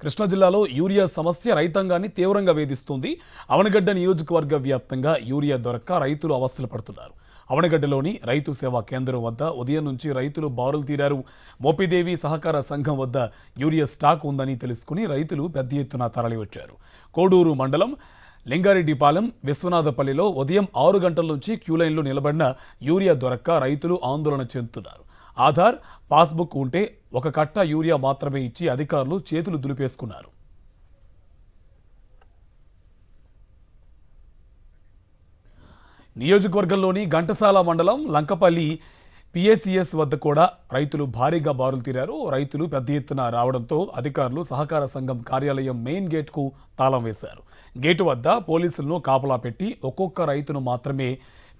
కృష్ణా జిల్లాలో యూరియా సమస్య రైతాంగాన్ని తీవ్రంగా వేధిస్తుంది. అవనగడ్డ నియోజకవర్గ వ్యాప్తంగా యూరియా దొరక్క రైతులు అవస్థలు పడుతున్నారు. అవనగడ్డలోని రైతు సేవా కేంద్రం వద్ద ఉదయం నుంచి రైతులు బారులు తీరారు. మోపిదేవి సహకార సంఘం వద్ద యూరియా స్టాక్ ఉందని తెలుసుకుని రైతులు పెద్ద ఎత్తున తరలివచ్చారు. కోడూరు మండలం లింగారెడ్డిపాలెం విశ్వనాథపల్లిలో ఉదయం 6 గంటల నుంచి క్యూలైన్లో నిలబడిన యూరియా దొరక్క రైతులు ఆందోళన చెందుతున్నారు. ఆధార్, పాస్బుక్ ఉంటే ఒక కట్ట యూరియా మాత్రమే ఇచ్చి అధికారులు చేతులు దులిపేసుకున్నారు. నియోజకవర్గంలోని ఘంటసాల మండలం లంకపల్లి పిఎసిఎస్ వద్ద కూడా రైతులు భారీగా బారులు తీరారు. రైతులు పెద్ద ఎత్తున రావడంతో అధికారులు సహకార సంఘం కార్యాలయం మెయిన్ గేట్కు తాళం వేశారు. గేటు వద్ద పోలీసులను కాపలా పెట్టి ఒక్కొక్క రైతును మాత్రమే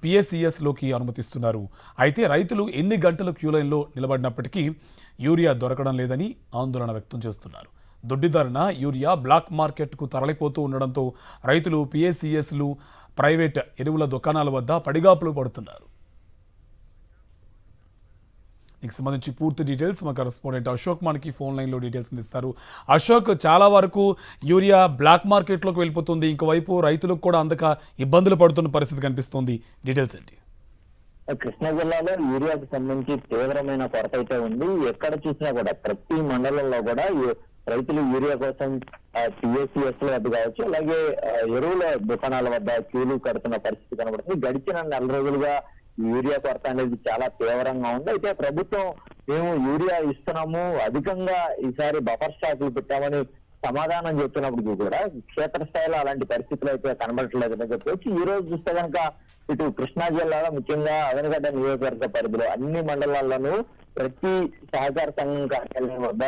పిఎసిఎస్లోకి అనుమతిస్తున్నారు. అయితే రైతులు ఎన్ని గంటలు క్యూలైన్లో నిలబడినప్పటికీ యూరియా దొరకడం లేదని ఆందోళన వ్యక్తం చేస్తున్నారు. దొడ్డిదారిన యూరియా బ్లాక్ మార్కెట్కు తరలిపోతూ ఉండడంతో రైతులు పిఎసిఎస్లు, ప్రైవేట్ ఎరువుల దుకాణాల వద్ద పడిగాపులు పడుతున్నారు. దీనికి సంబంధించి పూర్తి డీటెయిల్స్ మా కరెస్పాండెంట్ అశోక్ మనకి ఫోన్ లైన్లో డీటెయిల్స్ అందిస్తారు. అశోక్, చాలా వరకు యూరియా బ్లాక్ మార్కెట్లోకి వెళ్ళిపోతుంది, ఇంకోవైపు రైతులకు కూడా అందక ఇబ్బందులు పడుతున్న పరిస్థితి కనిపిస్తుంది. డీటెయిల్స్ ఏంటి? కృష్ణా జిల్లాలో యూరియాకు సంబంధించి తీవ్రమైన కొరత అయితే ఉంది. ఎక్కడ చూసినా కూడా ప్రతి మండలంలో కూడా రైతులు యూరియా కోసం పిఎస్సిఎస్ వద్ద కావచ్చు, అలాగే ఎరువుల దుకాణాల వద్ద క్యూలు కడుతున్న పరిస్థితి కనబడుతుంది. గడిచిన 4 రోజులుగా యూరియా కొరత అనేది చాలా తీవ్రంగా ఉంది. అయితే ప్రభుత్వం మేము యూరియా ఇస్తున్నాము, అధికంగా ఈసారి బఫర్ స్టాకులు పెట్టామని సమాధానం చెప్తున్నప్పుడు కూడా క్షేత్రస్థాయిలో అలాంటి పరిస్థితులు అయితే కనబడట్లేదని చెప్పవచ్చు. ఈ రోజు చూస్తే కనుక ఇటు కృష్ణా జిల్లాలో ముఖ్యంగా అవనగడ్డ నియోజకవర్గ పరిధిలో అన్ని మండలాల్లోనూ ప్రతి సహకార సంఘం కార్యాలయం వద్ద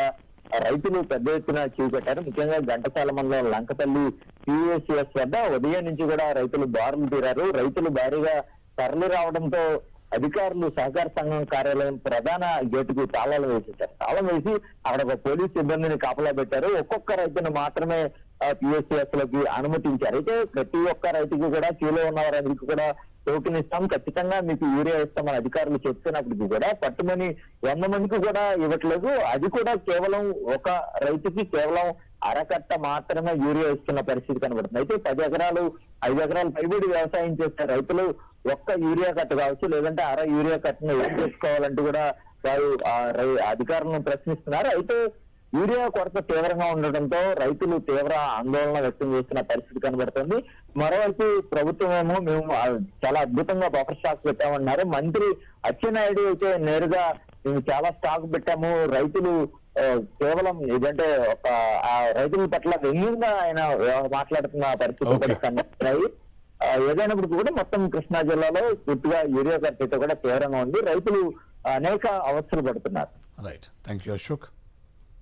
రైతులు పెద్ద ఎత్తున చేపట్టారు. ముఖ్యంగా ఘంటసాల మండలం లంకపల్లి పిఎస్సిఎస్ వద్ద ఉదయం నుంచి కూడా రైతులు బారులు తీరారు. రైతులు భారీగా తరలి రావడంతో అధికారులు సహకార సంఘం కార్యాలయం ప్రధాన గేటుకు తాళాలు వేసేశారు. తాళం వేసి అక్కడ ఒక పోలీస్ సిబ్బందిని కాపలా పెట్టారు. ఒక్కొక్క రైతును మాత్రమే పిఎస్సిఎస్ లోకి అనుమతించారు. అయితే ప్రతి ఒక్క రైతుకు కూడా క్యూలో ఉన్న వారందరికీ కూడా టోకెన్ ఇస్తాం, ఖచ్చితంగా మీకు యూరియా ఇస్తామని అధికారులు చెప్తున్నప్పటికీ కూడా పట్టుమని 100 మందికి కూడా ఇవ్వట్లేదు. అది కూడా కేవలం ఒక రైతుకి కేవలం అరకట్ట మాత్రమే యూరియా ఇస్తున్న పరిస్థితి కనబడుతుంది. అయితే 10 ఎకరాలు 5 ఎకరాలు పైబడి వ్యవసాయం చేసే రైతులు ఒక్క యూరియా కట్ట కావచ్చు, లేదంటే అర యూరియా కట్టను ఏం చేసుకోవాలంటూ కూడా వారు అధికారులను ప్రశ్నిస్తున్నారు. అయితే యూరియా కొరత తీవ్రంగా ఉండడంతో రైతులు తీవ్ర ఆందోళన వ్యక్తం చేస్తున్న పరిస్థితి కనబడుతుంది. మరోవైపు ప్రభుత్వం ఏమో మేము చాలా అద్భుతంగా బఫర్ స్టాక్ పెట్టామన్నారు. మంత్రి అచ్చెన్నాయుడు అయితే నేరుగా మేము చాలా స్టాక్ పెట్టాము, రైతులు కేవలం ఏదంటే ఒక రైతుల పట్ల వ్యంగ్యంగా ఆయన మాట్లాడుతున్న పరిస్థితులు కూడా కనిపిస్తున్నాయి. ఏదైనప్పటికీ కూడా మొత్తం కృష్ణా జిల్లాలో పూర్తిగా యూరియా కొరత కూడా తీవ్రంగా ఉంది. రైతులు అనేక అవస్థలు పడుతున్నారు. Right, thank you Ashok.